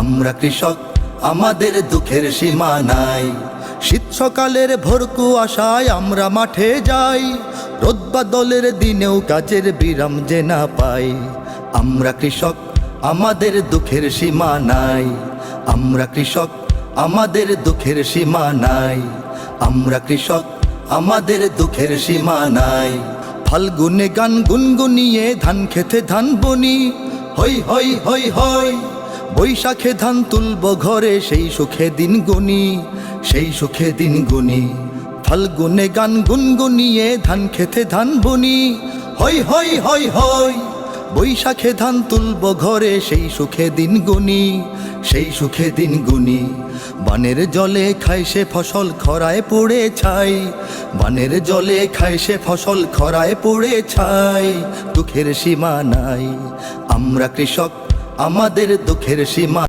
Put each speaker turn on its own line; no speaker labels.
আমরা কৃষক, আমাদের দুঃখের সীমা নাই। শীত সকালের ভোর কুয়াশায় আমরা মাঠে যাই, রোদ বাদলের দিনেও কাজের বিরাম যে না পাই। আমরা কৃষক, আমাদের দুঃখের সীমা নাই। আমরা কৃষক, আমাদের দুঃখের সীমা নাই। আমরা কৃষক, আমাদের দুঃখের সীমা নাই। ফাল্গুনে গান গুনগুনিয়ে ধান খেতে ধান বনি, হই হই হই হই। বৈশাখে ধান তুলব ঘরে, সেই সুখে দিন গুনি, সেই সুখে দিন গুনি। ফাল্গুনে গান গুনগুনিয়ে ধান খেতে ধান বনি, হই হই হই হই। বৈশাখে ধান তুলব ঘরে, সেই সুখে দিন গুনি, সেই সুখে দিন গুনি। বানের জলে খায় সে ফসল খরায় পড়ে ছাই, বানের জলে খায় সে ফসল খরায় পড়ে ছাই। দুঃখের সীমা নাই। আমরা কৃষক, আমাদের দুঃখের সীমা